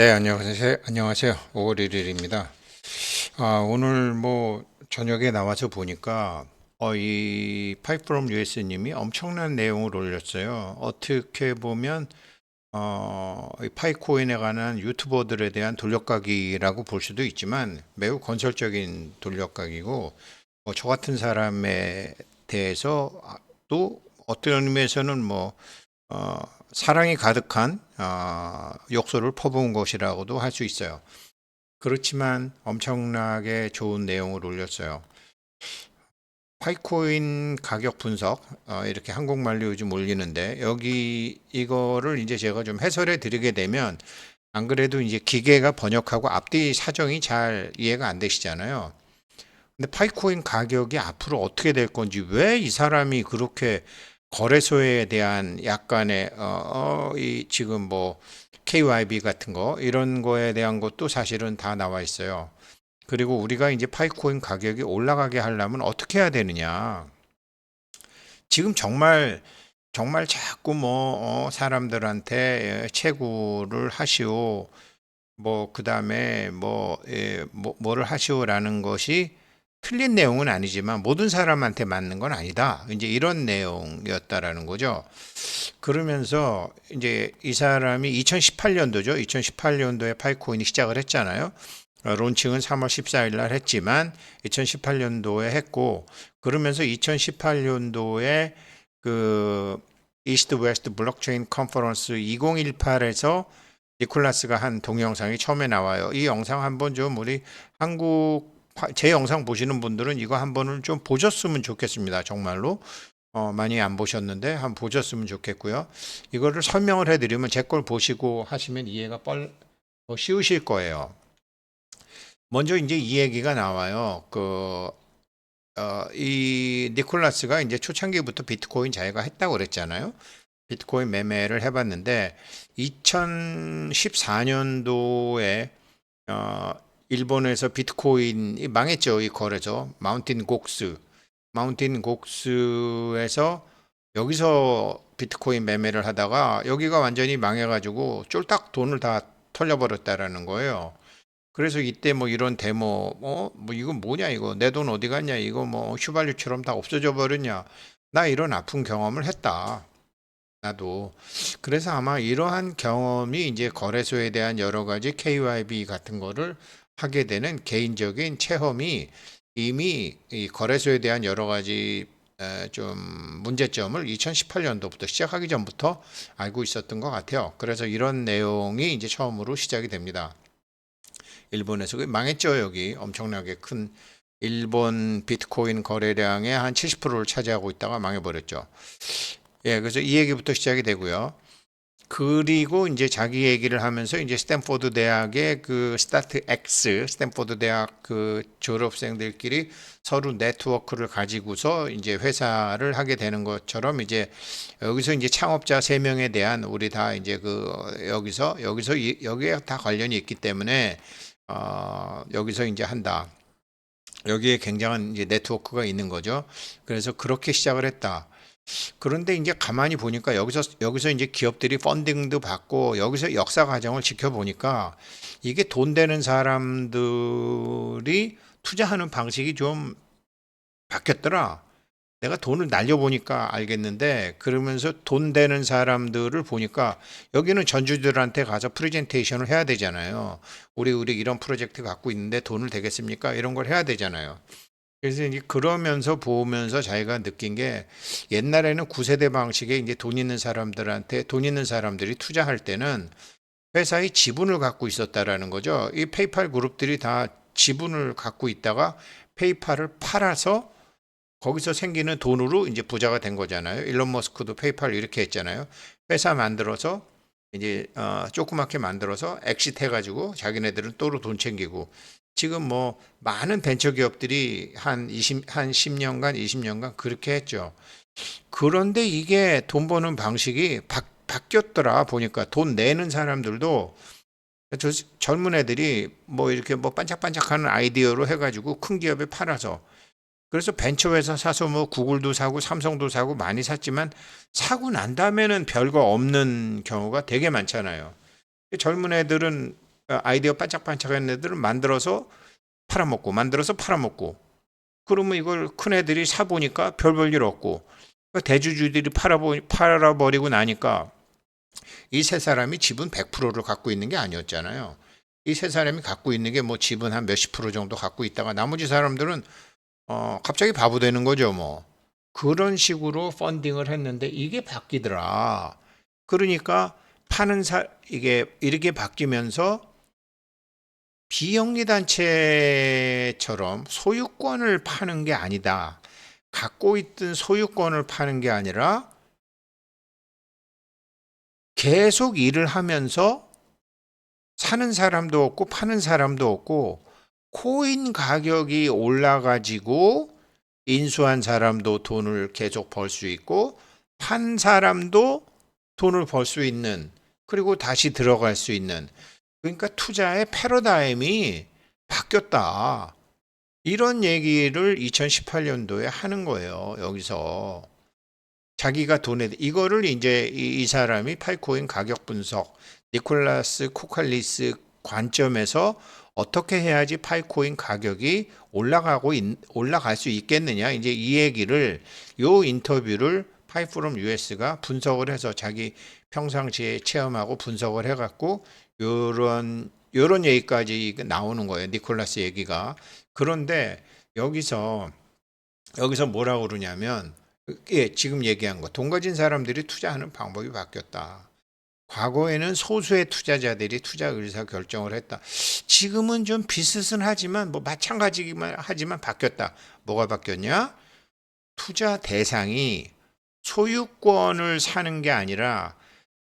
네, 안녕하세요. 5월 1일입니다. 오늘 저녁에 나와서 보니까 이 파이프롬 US님이 엄청난 내용을 올렸어요. 어떻게 보면 이 파이코인에 관한 유튜버들에 대한 돌려가기라고 볼 수도 있지만 매우 건설적인 돌려가기고 저 같은 사람에 대해서 또 어떤 의미에서는 어, 사랑이 가득한 욕설을 퍼부은 것이라고도 할 수 있어요. 그렇지만 엄청나게 좋은 내용을 올렸어요. 파이코인 가격 분석, 이렇게 한국말로 요즘 올리는데, 여기 이거를 이제 제가 좀 해설해 드리게 되면, 안 그래도 이제 기계가 번역하고 앞뒤 사정이 잘 이해가 안 되시잖아요. 근데 파이코인 가격이 앞으로 어떻게 될 건지, 왜 이 사람이 그렇게 거래소에 대한 약간의 이 지금 KYB 같은 거 이런 거에 대한 것도 사실은 다 나와 있어요. 그리고 우리가 이제 파이코인 가격이 올라가게 하려면 어떻게 해야 되느냐? 지금 정말 자꾸 사람들한테 채굴을 하시오. 그다음에 뭐를 하시오라는 것이 틀린 내용은 아니지만 모든 사람한테 맞는 건 아니다. 이제 이런 내용이었다라는 거죠. 그러면서 이제 이 사람이 2018년도죠. 2018년도에 파이코인이 시작을 했잖아요. 론칭은 3월 14일 날 했지만 2018년도에 했고, 그러면서 2018년도에 그 이스트 웨스트 블록체인 컨퍼런스 2018에서 니콜라스가 한 동영상이 처음에 나와요. 이 영상 한번 좀 우리 제 영상 보시는 분들은 이거 한 번은 좀 보셨으면 좋겠습니다. 정말로. 많이 안 보셨는데 한번 보셨으면 좋겠고요. 이거를 설명을 해드리면 제 걸 보시고 하시면 이해가 더 쉬우실 거예요. 먼저 이제 이 얘기가 나와요. 이 니콜라스가 이제 초창기부터 비트코인 자기가 했다고 그랬잖아요. 비트코인 매매를 해봤는데 2014년도에 어, 일본에서 비트코인이 망했죠. 이 거래소 마운틴 곡스에서 여기서 비트코인 매매를 하다가 여기가 완전히 망해가지고 쫄딱 돈을 다 털려버렸다라는 거예요. 그래서 이때 이런 데모, 이건 뭐냐 이거 내 돈 어디 갔냐 이거 휘발유처럼 다 없어져 버렸냐, 나 이런 아픈 경험을 했다. 나도. 그래서 아마 이러한 경험이 이제 거래소에 대한 여러 가지 KYB 같은 거를 하게 되는 개인적인 체험이 이미 이 거래소에 대한 여러 가지 좀 문제점을 2018년도부터 시작하기 전부터 알고 있었던 것 같아요. 그래서 이런 내용이 이제 처음으로 시작이 됩니다. 일본에서 망했죠. 여기 엄청나게 큰 일본 비트코인 거래량의 한 70%를 차지하고 있다가 망해버렸죠. 예, 그래서 이 얘기부터 시작이 되고요. 그리고 이제 자기 얘기를 하면서 이제 스탠포드 대학의 그 스타트 X, 스탠포드 대학 그 졸업생들끼리 서로 네트워크를 가지고서 이제 회사를 하게 되는 것처럼, 이제 여기서 이제 창업자 세명에 대한 우리 다 이제 여기에 다 관련이 있기 때문에 여기서 이제 한다. 여기에 굉장한 이제 네트워크가 있는 거죠. 그래서 그렇게 시작을 했다. 그런데 이제 가만히 보니까 여기서 이제 기업들이 펀딩도 받고 여기서 역사 과정을 지켜보니까 이게 돈 되는 사람들이 투자하는 방식이 좀 바뀌었더라. 내가 돈을 날려보니까 알겠는데, 그러면서 돈 되는 사람들을 보니까 여기는 전주들한테 가서 프레젠테이션을 해야 되잖아요. 우리 이런 프로젝트 갖고 있는데 돈을 되겠습니까? 이런 걸 해야 되잖아요. 그래서 이제 그러면서 보면서 자기가 느낀 게, 옛날에는 9세대 방식에 이제 돈 있는 사람들이 투자할 때는 회사의 지분을 갖고 있었다라는 거죠. 이 페이팔 그룹들이 다 지분을 갖고 있다가 페이팔을 팔아서 거기서 생기는 돈으로 이제 부자가 된 거잖아요. 일론 머스크도 페이팔 이렇게 했잖아요. 회사 만들어서 이제 조그맣게 만들어서 엑시트 해가지고 자기네들은 또로 돈 챙기고, 지금 많은 벤처 기업들이 한 10년간, 20년간 그렇게 했죠. 그런데 이게 돈 버는 방식이 바뀌었더라 보니까, 돈 내는 사람들도 젊은 애들이 이렇게 반짝반짝하는 아이디어로 해가지고 큰 기업에 팔아서, 그래서 벤처회사 사서 구글도 사고 삼성도 사고 많이 샀지만 사고 난 다음에는 별거 없는 경우가 되게 많잖아요. 젊은 애들은 아이디어 반짝반짝한 애들을 만들어서 팔아먹고 그러면 이걸 큰 애들이 사보니까 별 볼 일 없고 대주주들이 팔아버리고 나니까 이 세 사람이 지분 100%를 갖고 있는 게 아니었잖아요. 이 세 사람이 갖고 있는 게 뭐 지분 한 몇십 프로 정도 갖고 있다가 나머지 사람들은 갑자기 바보 되는 거죠, 뭐. 그런 식으로 펀딩을 했는데 이게 바뀌더라. 그러니까 이게 이렇게 바뀌면서 비영리 단체처럼 소유권을 파는 게 아니다. 갖고 있던 소유권을 파는 게 아니라 계속 일을 하면서 사는 사람도 없고 파는 사람도 없고 코인 가격이 올라가지고 인수한 사람도 돈을 계속 벌 수 있고 판 사람도 돈을 벌 수 있는 그리고 다시 들어갈 수 있는 그러니까 투자의 패러다임이 바뀌었다. 이런 얘기를 2018년도에 하는 거예요. 여기서 자기가 이거를 이제 이 사람이 파이코인 가격 분석 니콜라스 코칼리스 관점에서 어떻게 해야지 파이코인 가격이 올라갈 수 있겠느냐 이제 이 얘기를 요 인터뷰를 파이프롬 US가 분석을 해서 자기 평상시에 체험하고 분석을 해갖고 요런 얘기까지 나오는 거예요. 니콜라스 얘기가. 그런데 여기서 뭐라고 그러냐면 예, 지금 얘기한 거. 돈 가진 사람들이 투자하는 방법이 바뀌었다. 과거에는 소수의 투자자들이 투자 의사 결정을 했다. 지금은 좀 비슷은 하지만 뭐 마찬가지기만 하지만 바뀌었다. 뭐가 바뀌었냐? 투자 대상이 소유권을 사는 게 아니라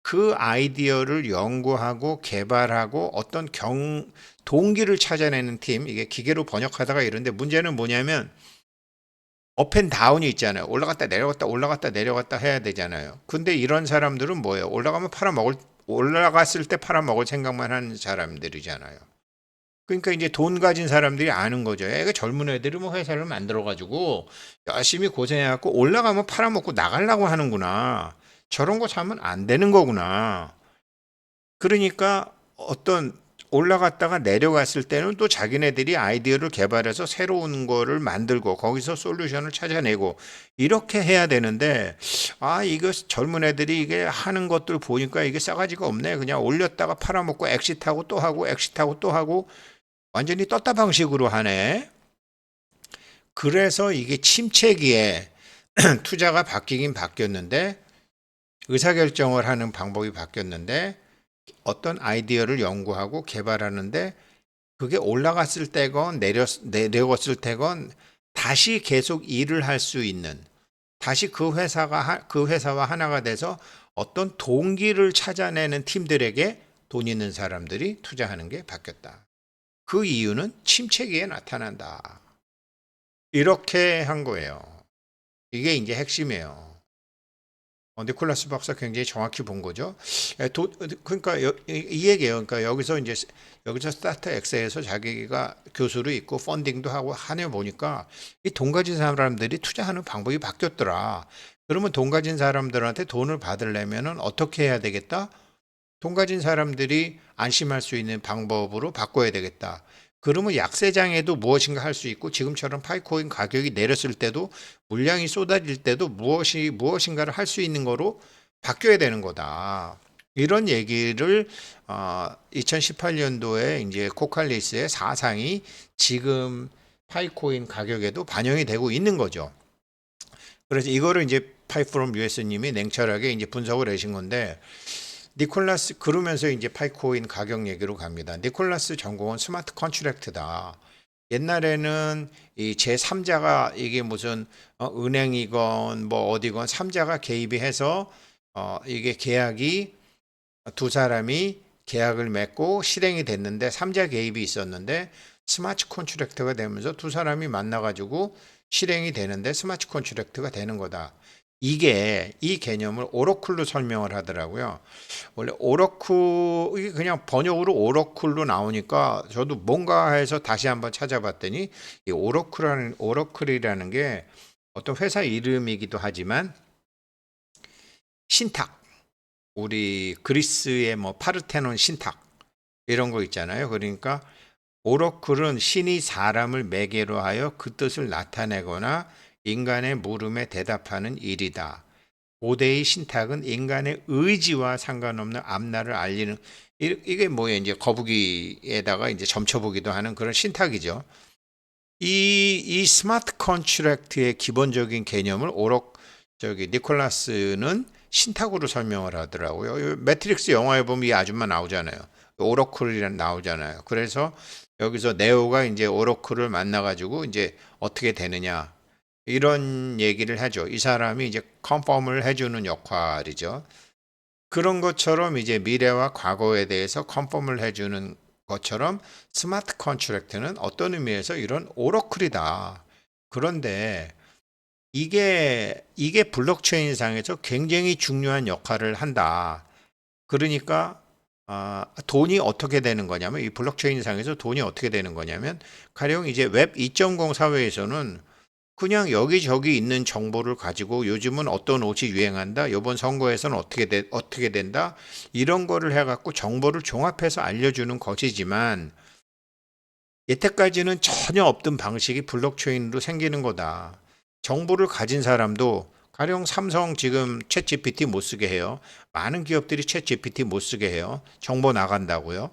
그 아이디어를 연구하고 개발하고 어떤 동기를 찾아내는 팀, 이게 기계로 번역하다가 이런데 문제는 뭐냐면 업앤다운이 있잖아요. 올라갔다 내려갔다 해야 되잖아요. 근데 이런 사람들은 뭐예요? 올라갔을 때 팔아먹을 생각만 하는 사람들이잖아요. 그러니까 이제 돈 가진 사람들이 아는 거죠. 애가 젊은 애들이 뭐 회사를 만들어가지고 열심히 고생해갖고 올라가면 팔아먹고 나가려고 하는구나. 저런 거 사면 안 되는 거구나. 그러니까 어떤 올라갔다가 내려갔을 때는 또 자기네들이 아이디어를 개발해서 새로운 거를 만들고 거기서 솔루션을 찾아내고 이렇게 해야 되는데 이거 젊은 애들이 이게 하는 것들 보니까 이게 싸가지가 없네. 그냥 올렸다가 팔아먹고 엑시트하고 또 하고 엑시트하고 또 하고 완전히 떴다 방식으로 하네. 그래서 이게 침체기에 투자가 바뀌긴 바뀌었는데 의사결정을 하는 방법이 바뀌었는데 어떤 아이디어를 연구하고 개발하는데 그게 올라갔을 때건 내려갔을 때건 다시 계속 일을 할 수 있는 다시 그 회사와 하나가 돼서 어떤 동기를 찾아내는 팀들에게 돈 있는 사람들이 투자하는 게 바뀌었다. 그 이유는 침체기에 나타난다. 이렇게 한 거예요. 이게 이제 핵심이에요. 니콜라스 박사 굉장히 정확히 본 거죠. 그러니까 이 얘기예요. 그러니까 여기서 스타트 X에서 자기가 교수로 있고 펀딩도 하고 하네 보니까 이 돈 가진 사람들이 투자하는 방법이 바뀌었더라. 그러면 돈 가진 사람들한테 돈을 받으려면은 어떻게 해야 되겠다? 돈 가진 사람들이 안심할 수 있는 방법으로 바꿔야 되겠다. 그러면 약세장에도 무엇인가 할 수 있고 지금처럼 파이코인 가격이 내렸을 때도 물량이 쏟아질 때도 무엇인가를 할 수 있는 거로 바뀌어야 되는 거다. 이런 얘기를 2018년도에 이제 코칼리스의 사상이 지금 파이코인 가격에도 반영이 되고 있는 거죠. 그래서 이거를 이제 파이프롬 US님이 냉철하게 이제 분석을 하신 건데 그러면서 이제 파이코인 가격 얘기로 갑니다. 니콜라스 전공은 스마트 컨트랙트다. 옛날에는 이 제3자가 이게 무슨 은행이건 뭐 어디건 3자가 개입이 해서 이게 계약이 두 사람이 계약을 맺고 실행이 됐는데 3자 개입이 있었는데 스마트 컨트랙트가 되면서 두 사람이 만나가지고 실행이 되는데 스마트 컨트랙트가 되는 거다. 이 개념을 오러클로 설명을 하더라고요. 원래 이게 그냥 번역으로 오러클로 나오니까 저도 뭔가 해서 다시 한번 찾아봤더니 이 오러클이라는 게 어떤 회사 이름이기도 하지만 신탁, 우리 그리스의 뭐 파르테논 신탁 이런 거 있잖아요. 그러니까 오러클은 신이 사람을 매개로 하여 그 뜻을 나타내거나 인간의 물음에 대답하는 일이다. 고대의 신탁은 인간의 의지와 상관없는 앞날을 알리는 이게 뭐예요? 이제 거북이에다가 이제 점쳐보기도 하는 그런 신탁이죠. 이 스마트 컨트랙트의 기본적인 개념을 니콜라스는 신탁으로 설명을 하더라고요. 매트릭스 영화에 보면 이 아줌마 나오잖아요. 오러클이란 나오잖아요. 그래서 여기서 네오가 이제 오러클을 만나가지고 이제 어떻게 되느냐 이런 얘기를 하죠. 이 사람이 이제 컨펌을 해주는 역할이죠. 그런 것처럼 이제 미래와 과거에 대해서 컨펌을 해주는 것처럼 스마트 컨트랙트는 어떤 의미에서 이런 오러클이다. 그런데 이게 블록체인상에서 굉장히 중요한 역할을 한다. 그러니까 돈이 어떻게 되는 거냐면 이 블록체인상에서 돈이 어떻게 되는 거냐면 가령 이제 웹 2.0 사회에서는 그냥 여기저기 있는 정보를 가지고 요즘은 어떤 옷이 유행한다. 이번 선거에서는 어떻게 된다. 이런 거를 해갖고 정보를 종합해서 알려주는 것이지만 여태까지는 전혀 없던 방식이 블록체인으로 생기는 거다. 정보를 가진 사람도 가령 삼성 지금 챗 GPT 못 쓰게 해요. 많은 기업들이 챗 GPT 못 쓰게 해요. 정보 나간다고요.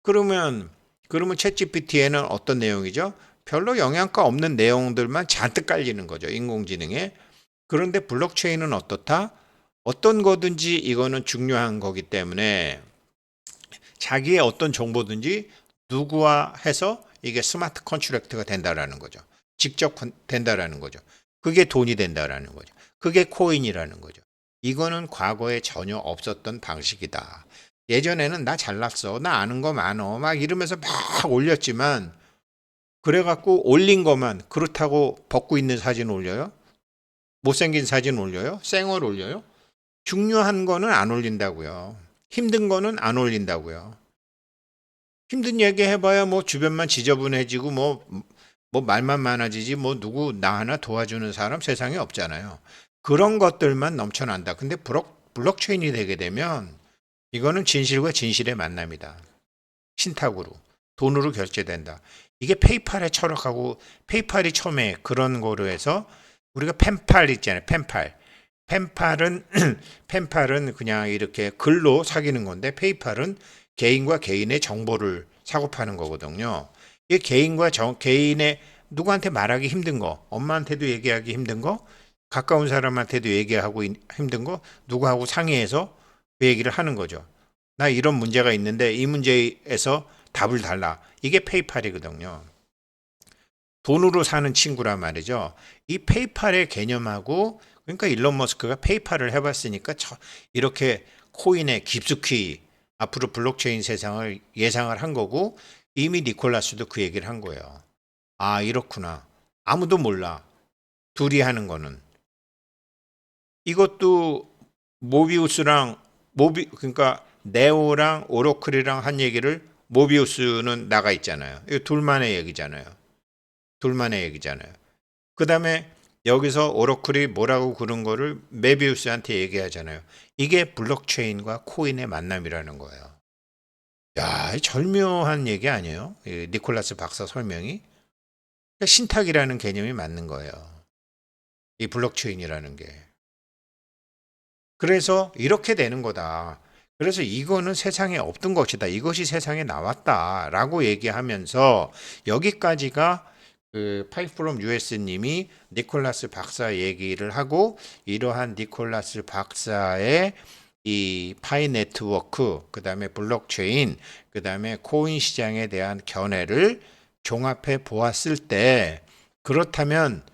그러면 챗 GPT에는 어떤 내용이죠? 별로 영양가 없는 내용들만 잔뜩 깔리는 거죠. 인공지능에. 그런데 블록체인은 어떻다? 어떤 거든지 이거는 중요한 거기 때문에 자기의 어떤 정보든지 누구와 해서 이게 스마트 컨트랙트가 된다라는 거죠. 직접 된다라는 거죠. 그게 돈이 된다라는 거죠. 그게 코인이라는 거죠. 이거는 과거에 전혀 없었던 방식이다. 예전에는 나 잘났어. 나 아는 거 많어. 막 이러면서 막 올렸지만 그래갖고 올린 것만 그렇다고 벗고 있는 사진 올려요? 못생긴 사진 올려요? 쌩얼 올려요? 중요한 거는 안 올린다고요. 힘든 거는 안 올린다고요. 힘든 얘기 해봐야 뭐 주변만 지저분해지고 뭐 말만 많아지지 뭐 누구 나 하나 도와주는 사람 세상에 없잖아요. 그런 것들만 넘쳐난다. 근데 블록체인이 되게 되면 이거는 진실과 진실의 만남이다. 신탁으로 돈으로 결제된다. 이게 페이팔의 철학하고 페이팔이 처음에 그런 거로 해서 우리가 펜팔 있잖아요. 펜팔은 펜팔은 그냥 이렇게 글로 사귀는 건데 페이팔은 개인과 개인의 정보를 사고 파는 거거든요. 이 개인의 누구한테 말하기 힘든 거, 엄마한테도 얘기하기 힘든 거, 가까운 사람한테도 얘기하고 힘든 거, 누구하고 상의해서 그 얘기를 하는 거죠. 나 이런 문제가 있는데 이 문제에서 답을 달라. 이게 페이팔이거든요. 돈으로 사는 친구란 말이죠. 이 페이팔의 개념하고 그러니까 일론 머스크가 페이팔을 해봤으니까 이렇게 코인에 깊숙이 앞으로 블록체인 세상을 예상을 한 거고 이미 니콜라스도 그 얘기를 한 거예요. 아, 이렇구나. 아무도 몰라. 둘이 하는 거는. 이것도 그러니까 네오랑 오로클이랑 한 얘기를 모비우스는 나가 있잖아요. 이거 둘만의 얘기잖아요. 둘만의 얘기잖아요. 그 다음에 여기서 오로클이 뭐라고 그런 거를 메비우스한테 얘기하잖아요. 이게 블록체인과 코인의 만남이라는 거예요. 야, 절묘한 얘기 아니에요? 이 니콜라스 박사 설명이. 그러니까 신탁이라는 개념이 맞는 거예요. 이 블록체인이라는 게. 그래서 이렇게 되는 거다. 그래서 이거는 세상에 없던 것이다. 이것이 세상에 나왔다라고 얘기하면서 여기까지가 그 파이프롬 US님이 니콜라스 박사 얘기를 하고 이러한 니콜라스 박사의 이 파이 네트워크, 그 다음에 블록체인, 그 다음에 코인 시장에 대한 견해를 종합해 보았을 때 그렇다면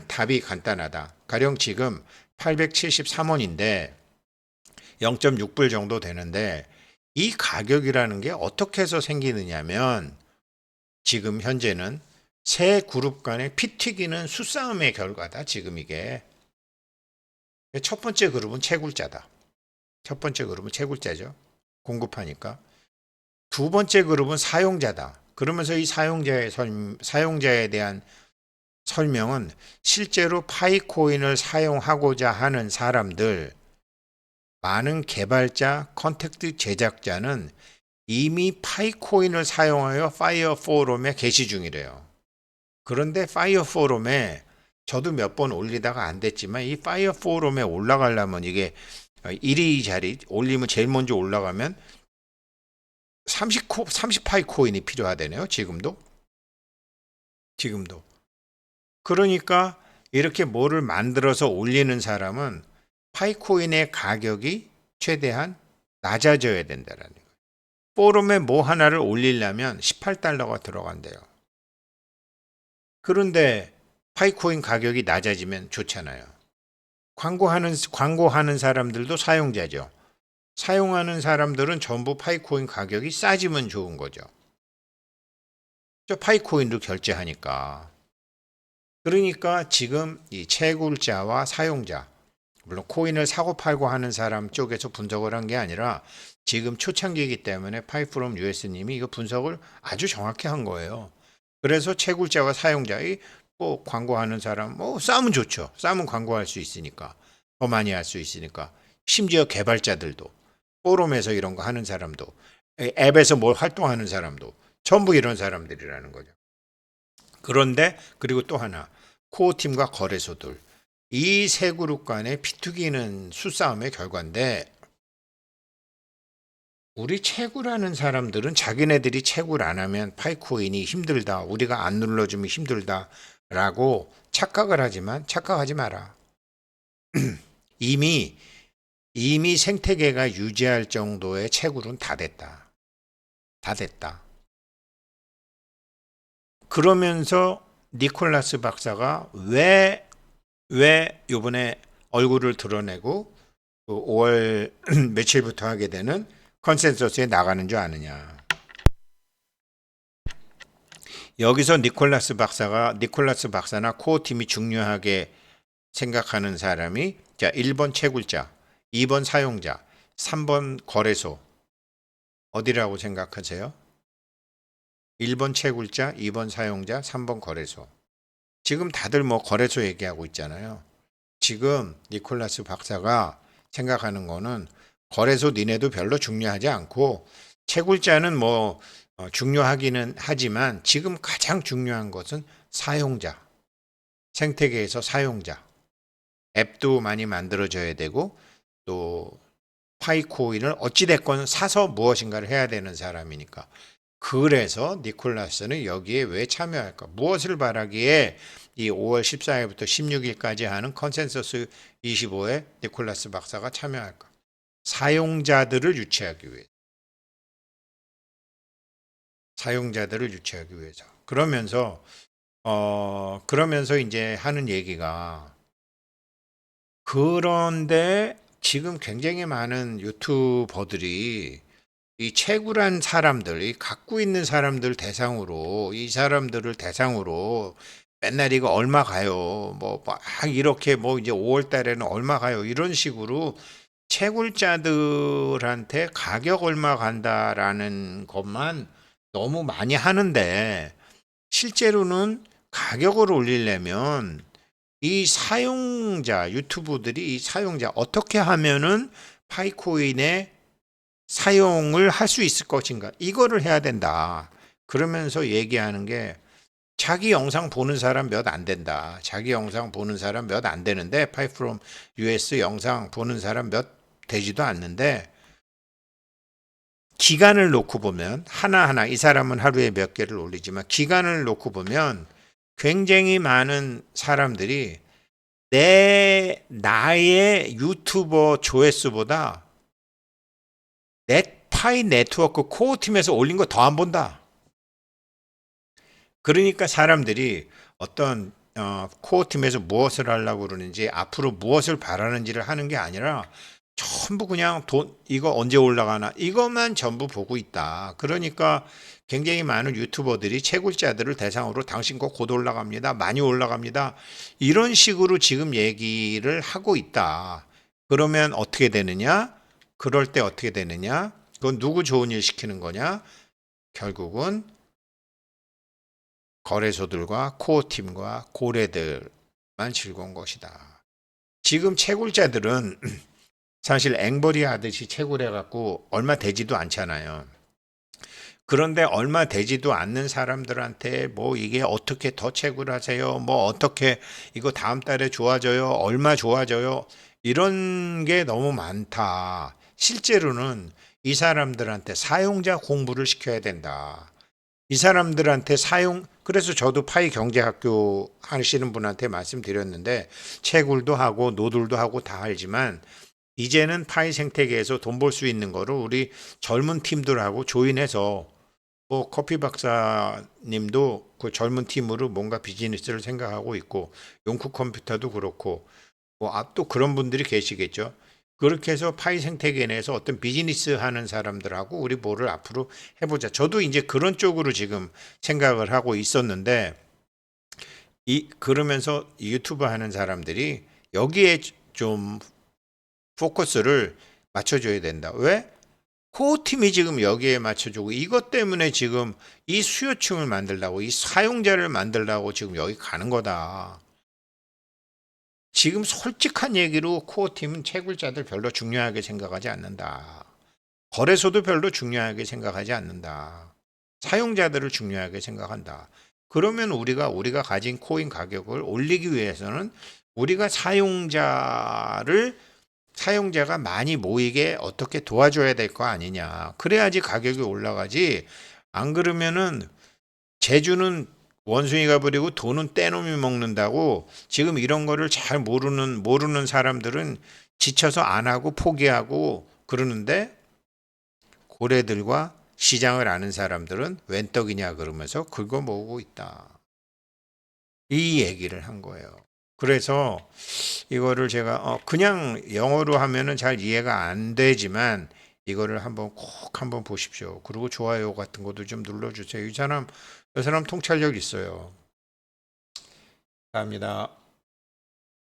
답이 간단하다. 가령 지금 873원인데 0.6불 정도 되는데 이 가격이라는 게 어떻게 해서 생기느냐면 지금 현재는 세 그룹 간의 피 튀기는 수싸움의 결과다. 지금 이게 첫 번째 그룹은 채굴자다. 첫 번째 그룹은 채굴자죠. 공급하니까. 두 번째 그룹은 사용자다. 그러면서 이 사용자에 대한 설명은 실제로 파이코인을 사용하고자 하는 사람들, 많은 개발자, 컨택트 제작자는 이미 파이코인을 사용하여 파이어 포럼에 게시 중이래요. 그런데 파이어 포럼에 저도 몇 번 올리다가 안 됐지만 이 파이어 포럼에 올라가려면 이게 1위 자리 올리면 제일 먼저 올라가면 30 파이코인이 필요하다네요. 지금도. 그러니까 이렇게 뭐를 만들어서 올리는 사람은 파이코인의 가격이 최대한 낮아져야 된다라는 거예요. 포럼에 뭐 하나를 올리려면 18달러가 들어간대요. 그런데 파이코인 가격이 낮아지면 좋잖아요. 광고하는 사람들도 사용자죠. 사용하는 사람들은 전부 파이코인 가격이 싸지면 좋은 거죠. 저 파이코인도 결제하니까. 그러니까 지금 이 채굴자와 사용자, 물론 코인을 사고 팔고 하는 사람 쪽에서 분석을 한 게 아니라 지금 초창기이기 때문에 파이프롬 US님이 이거 분석을 아주 정확히 한 거예요. 그래서 채굴자와 사용자, 뭐 광고하는 사람, 뭐 싸면 좋죠. 싸면 광고할 수 있으니까. 더 많이 할 수 있으니까. 심지어 개발자들도, 포럼에서 이런 거 하는 사람도, 앱에서 뭘 활동하는 사람도, 전부 이런 사람들이라는 거죠. 그런데, 그리고 또 하나, 코어팀과 거래소들. 이 세 그룹 간의 피투기는 수싸움의 결과인데, 우리 채굴하는 사람들은 자기네들이 채굴 안 하면 파이코인이 힘들다, 우리가 안 눌러주면 힘들다 라고 착각을 하지만 착각하지 마라. 이미 생태계가 유지할 정도의 채굴은 다 됐다. 다 됐다. 그러면서 니콜라스 박사가 왜 요번에 얼굴을 드러내고 5월 며칠부터 하게 되는 컨센서스에 나가는 줄 아느냐. 여기서 니콜라스 박사나 코어팀이 중요하게 생각하는 사람이 자, 1번 채굴자, 2번 사용자, 3번 거래소. 어디라고 생각하세요? 1번 채굴자, 2번 사용자, 3번 거래소. 지금 다들 뭐 거래소 얘기하고 있잖아요. 지금 니콜라스 박사가 생각하는 거는 거래소 니네도 별로 중요하지 않고 채굴자는 뭐 중요하기는 하지만 지금 가장 중요한 것은 사용자, 생태계에서 사용자. 앱도 많이 만들어져야 되고 또 파이코인을 어찌됐건 사서 무엇인가를 해야 되는 사람이니까. 그래서 니콜라스는 여기에 왜 참여할까? 무엇을 바라기에 이 5월 14일부터 16일까지 하는 컨센서스 25에 니콜라스 박사가 참여할까? 사용자들을 유치하기 위해. 사용자들을 유치하기 위해서. 그러면서 이제 하는 얘기가 그런데 지금 굉장히 많은 유튜버들이 이 채굴한 사람들, 이 갖고 있는 사람들 대상으로 이 사람들을 대상으로 맨날 이거 얼마 가요? 뭐 막 이렇게 뭐 이제 5월 달에는 얼마 가요? 이런 식으로 채굴자들한테 가격 얼마 간다라는 것만 너무 많이 하는데 실제로는 가격을 올리려면 이 사용자 유튜브들이 이 사용자 어떻게 하면은 파이코인의 사용을 할 수 있을 것인가 이거를 해야 된다. 그러면서 얘기하는 게 자기 영상 보는 사람 몇 안 된다. 자기 영상 보는 사람 몇 안 되는데 파이프롬 US 영상 보는 사람 몇 되지도 않는데 기간을 놓고 보면 하나하나 이 사람은 하루에 몇 개를 올리지만 기간을 놓고 보면 굉장히 많은 사람들이 나의 유튜버 조회수보다 넷파이 네트워크 코어 팀에서 올린 거 더 안 본다. 그러니까 사람들이 어떤 코어 팀에서 무엇을 하려고 그러는지 앞으로 무엇을 바라는지를 하는 게 아니라 전부 그냥 돈 이거 언제 올라가나 이것만 전부 보고 있다. 그러니까 굉장히 많은 유튜버들이 채굴자들을 대상으로 당신 거 곧 올라갑니다. 많이 올라갑니다. 이런 식으로 지금 얘기를 하고 있다. 그러면 어떻게 되느냐? 그럴 때 어떻게 되느냐? 그건 누구 좋은 일 시키는 거냐? 결국은 거래소들과 코어팀과 고래들만 즐거운 것이다. 지금 채굴자들은 사실 앵벌이 하듯이 채굴해갖고 얼마 되지도 않잖아요. 그런데 얼마 되지도 않는 사람들한테 뭐 이게 어떻게 더 채굴하세요? 뭐 어떻게 이거 다음 달에 좋아져요? 얼마 좋아져요? 이런 게 너무 많다. 실제로는 이 사람들한테 사용자 공부를 시켜야 된다. 이 사람들한테 그래서 저도 파이 경제학교 하시는 분한테 말씀드렸는데 채굴도 하고 노들도 하고 다 알지만 이제는 파이 생태계에서 돈 벌 수 있는 거를 우리 젊은 팀들하고 조인해서 뭐 커피 박사님도 그 젊은 팀으로 뭔가 비즈니스를 생각하고 있고 용쿠 컴퓨터도 그렇고 뭐 또 그런 분들이 계시겠죠. 그렇게 해서 파이 생태계 내에서 어떤 비즈니스 하는 사람들하고 우리 뭐를 앞으로 해보자. 저도 이제 그런 쪽으로 지금 생각을 하고 있었는데 그러면서 유튜브 하는 사람들이 여기에 좀 포커스를 맞춰줘야 된다. 왜? 코어 팀이 지금 여기에 맞춰주고 이것 때문에 지금 이 수요층을 만들려고 이 사용자를 만들려고 지금 여기 가는 거다. 지금 솔직한 얘기로 코어 팀은 채굴자들 별로 중요하게 생각하지 않는다. 거래소도 별로 중요하게 생각하지 않는다. 사용자들을 중요하게 생각한다. 그러면 우리가 가진 코인 가격을 올리기 위해서는 우리가 사용자가 많이 모이게 어떻게 도와줘야 될 거 아니냐. 그래야지 가격이 올라가지. 안 그러면은 제주는 원숭이가 부리고 돈은 떼놈이 먹는다고 지금 이런 거를 잘 모르는 사람들은 지쳐서 안 하고 포기하고 그러는데 고래들과 시장을 아는 사람들은 웬 떡이냐 그러면서 긁어 모으고 있다. 이 얘기를 한 거예요. 그래서 이거를 제가 그냥 영어로 하면은 잘 이해가 안 되지만 이거를 꼭 한번 보십시오. 그리고 좋아요 같은 것도 좀 눌러주세요. 이 사람 통찰력 있어요. 감사합니다.